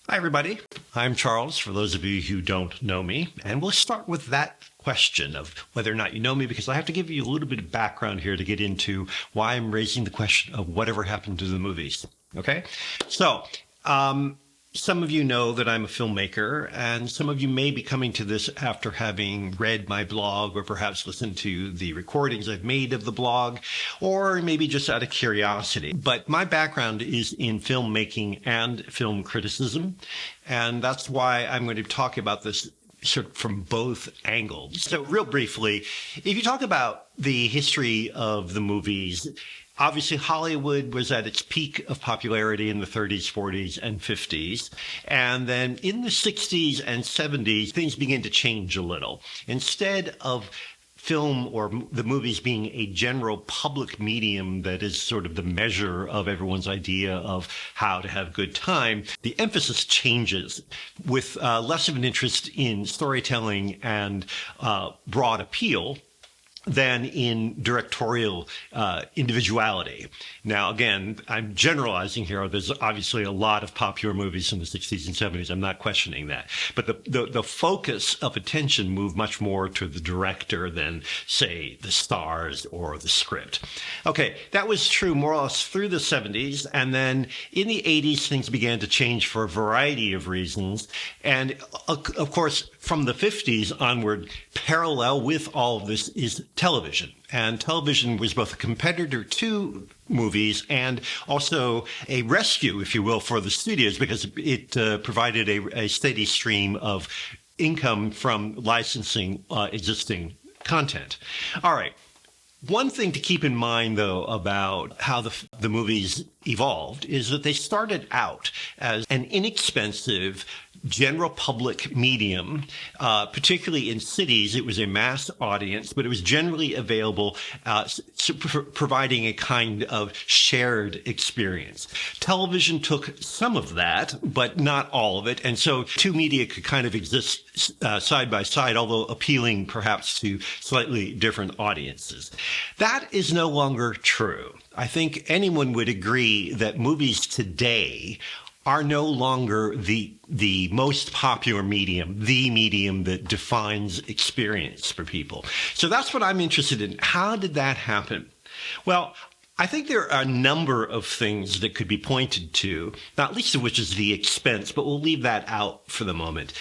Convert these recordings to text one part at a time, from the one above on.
Hi, everybody. I'm Charles, for those of you who don't know me, and we'll start with that question of whether or not you know me, because I have to give you a little bit of background here to get into why I'm raising the question of whatever happened to the movies. Okay? So, some of you know that I'm a filmmaker, and some of you may be coming to this after having read my blog or perhaps listened to the recordings I've made of the blog, or maybe just out of curiosity. But my background is in filmmaking and film criticism, and that's why I'm going to talk about this sort of from both angles. So real briefly, if you talk about the history of the movies, obviously, Hollywood was at its peak of popularity in the 30s, 40s, and 50s. And then in the 60s and 70s, things began to change a little. Instead of film or the movies being a general public medium that is sort of the measure of everyone's idea of how to have good time, the emphasis changes with less of an interest in storytelling and broad appeal than in directorial individuality. Now, again, I'm generalizing here. There's obviously a lot of popular movies in the 60s and 70s. I'm not questioning that. But the focus of attention moved much more to the director than, say, the stars or the script. Okay, that was true more or less through the 70s. And then in the 80s, things began to change for a variety of reasons. And of course, from the 50s onward, parallel with all of this is television. And television was both a competitor to movies and also a rescue, if you will, for the studios, because it provided a steady stream of income from licensing existing content. All right. One thing to keep in mind, though, about how the movies evolved is that they started out as an inexpensive general public medium, particularly in cities. It was a mass audience, but it was generally available, providing a kind of shared experience. Television took some of that, but not all of it. And so two media could kind of exist side by side, although appealing perhaps to slightly different audiences. That is no longer true. I think anyone would agree that movies today are no longer the most popular medium, the medium that defines experience for people. So that's what I'm interested in. How did that happen? Well, I think there are a number of things that could be pointed to, not least of which is the expense, but we'll leave that out for the moment.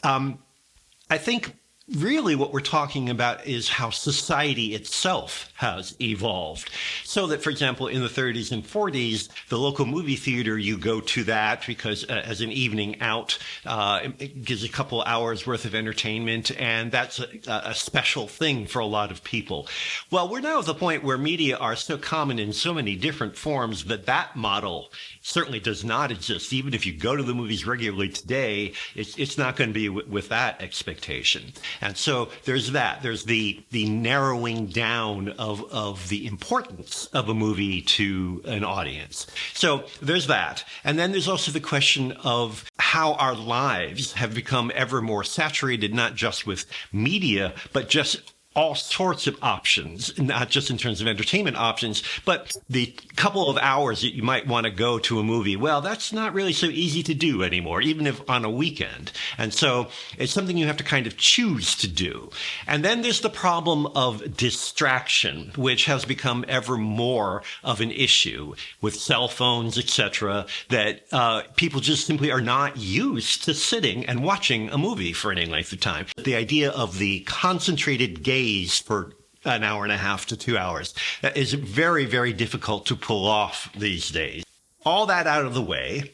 I think really what we're talking about is how society itself has evolved. So that, for example, in the 30s and 40s, the local movie theater, you go to that because as an evening out, it gives a couple hours worth of entertainment, and that's a special thing for a lot of people. Well, we're now at the point where media are so common in so many different forms that model certainly does not exist. Even if you go to the movies regularly today, it's not going to be with that expectation. And so there's that. There's the narrowing down of the importance of a movie to an audience. So there's that. And then there's also the question of how our lives have become ever more saturated, not just with media, but just all sorts of options, not just in terms of entertainment options, but the couple of hours that you might want to go to a movie. Well, that's not really so easy to do anymore, even if on a weekend. And so it's something you have to kind of choose to do. And then there's the problem of distraction, which has become ever more of an issue with cell phones, etc., that people just simply are not used to sitting and watching a movie for any length of time. The idea of the concentrated gaze for an hour and a half to 2 hours is very, very difficult to pull off these days. All that out of the way.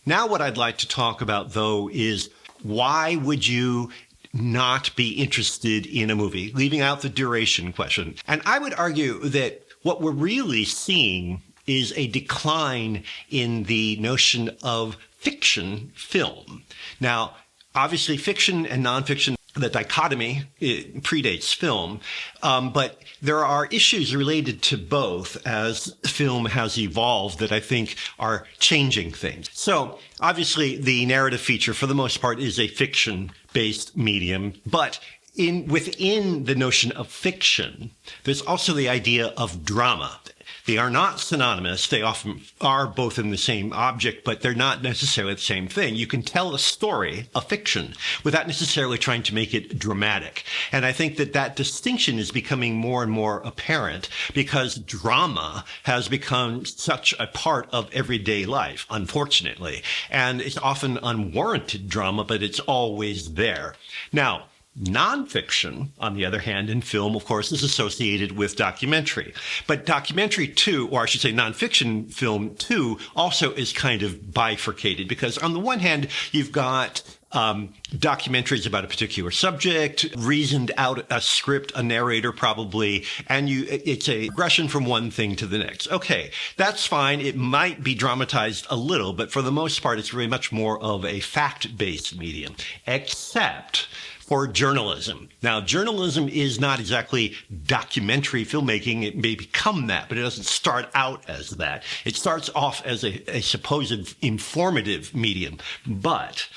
Now what I'd like to talk about, though, is why would you not be interested in a movie, leaving out the duration question. And I would argue that what we're really seeing is a decline in the notion of fiction film. Now, obviously, fiction and nonfiction, the dichotomy, it predates film, but there are issues related to both as film has evolved that I think are changing things. So obviously the narrative feature for the most part is a fiction-based medium, but within the notion of fiction, there's also the idea of drama. They are not synonymous. They often are both in the same object, but they're not necessarily the same thing. You can tell a story, a fiction, without necessarily trying to make it dramatic. And I think that that distinction is becoming more and more apparent because drama has become such a part of everyday life, unfortunately. And it's often unwarranted drama, but it's always there. Now, nonfiction, on the other hand, in film, of course, is associated with documentary. But documentary too, or I should say nonfiction film too, also is kind of bifurcated because on the one hand, you've got documentaries about a particular subject, reasoned out a script, a narrator probably, and it's a progression from one thing to the next. Okay, that's fine. It might be dramatized a little, but for the most part, it's very much more of a fact-based medium, except for journalism. Now, journalism is not exactly documentary filmmaking. It may become that, but it doesn't start out as that. It starts off as a supposed informative medium. But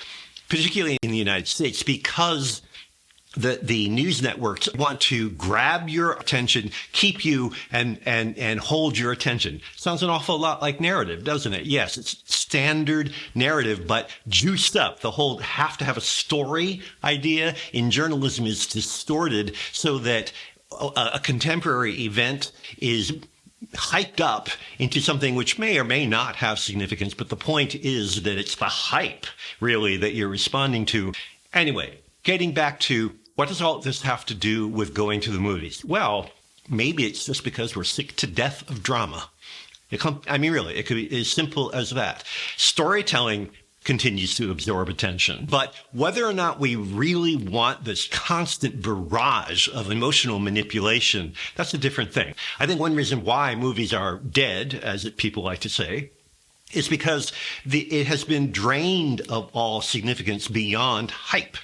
particularly in the United States, because the news networks want to grab your attention, keep you, and hold your attention. Sounds an awful lot like narrative, doesn't it? Yes, it's standard narrative, but juiced up. The whole have to have a story idea in journalism is distorted so that a contemporary event is hyped up into something which may or may not have significance, but the point is that it's the hype, really, that you're responding to. Anyway, getting back to what does all this have to do with going to the movies? Well, maybe it's just because we're sick to death of drama. Really, it could be as simple as that. Storytelling continues to absorb attention. But whether or not we really want this constant barrage of emotional manipulation, that's a different thing. I think one reason why movies are dead, as people like to say, is because it has been drained of all significance beyond hype.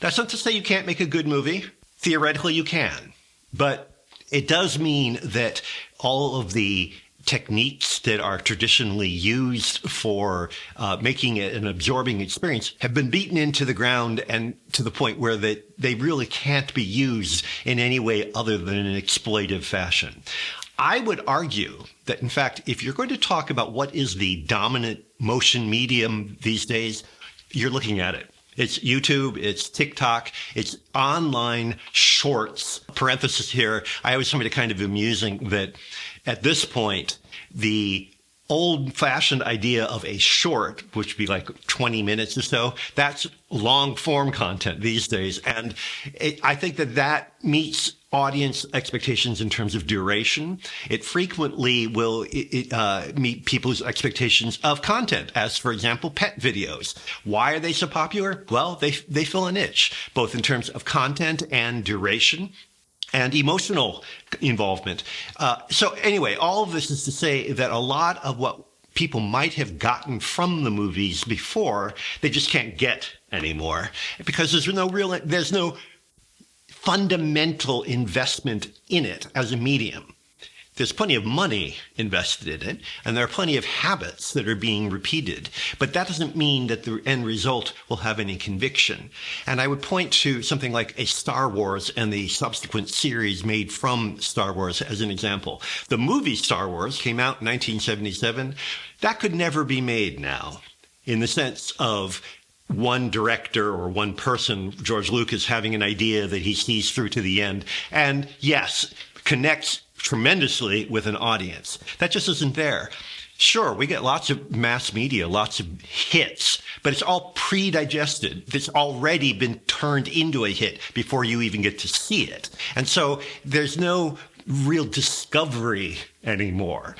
That's not to say you can't make a good movie. Theoretically, you can. But it does mean that all of the techniques that are traditionally used for making it an absorbing experience have been beaten into the ground and to the point where they really can't be used in any way other than an exploitive fashion. I would argue that, in fact, if you're going to talk about what is the dominant motion medium these days, you're looking at it. It's YouTube, it's TikTok, it's online shorts. Parenthesis here, I always find it kind of amusing that at this point, the old-fashioned idea of a short, which would be like 20 minutes or so, that's long-form content these days. And I think that meets audience expectations in terms of duration. It frequently will meet people's expectations of content, as, for example, pet videos. Why are they so popular? Well, they fill a niche, both in terms of content and duration and emotional involvement. So anyway, all of this is to say that a lot of what people might have gotten from the movies before, they just can't get anymore because there's no fundamental investment in it as a medium. There's plenty of money invested in it, and there are plenty of habits that are being repeated. But that doesn't mean that the end result will have any conviction. And I would point to something like a Star Wars and the subsequent series made from Star Wars as an example. The movie Star Wars came out in 1977. That could never be made now, in the sense of one director or one person, George Lucas, having an idea that he sees through to the end. And yes, connects tremendously with an audience. That just isn't there. Sure, we get lots of mass media, lots of hits, but it's all pre-digested. It's already been turned into a hit before you even get to see it. And so there's no real discovery anymore.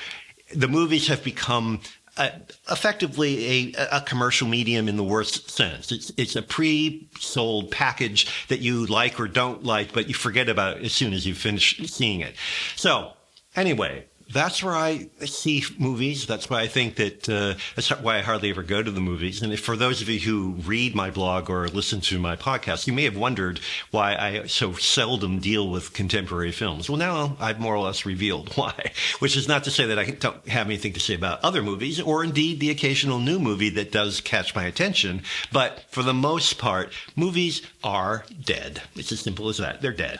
The movies have become effectively a commercial medium in the worst sense. It's a pre-sold package that you like or don't like, but you forget about it as soon as you finish seeing it. So anyway, that's where I see movies. That's why I think that's why I hardly ever go to the movies. And for those of you who read my blog or listen to my podcast, you may have wondered why I so seldom deal with contemporary films. Well, now I've more or less revealed why, which is not to say that I don't have anything to say about other movies or indeed the occasional new movie that does catch my attention. But for the most part, movies are dead. It's as simple as that. They're dead.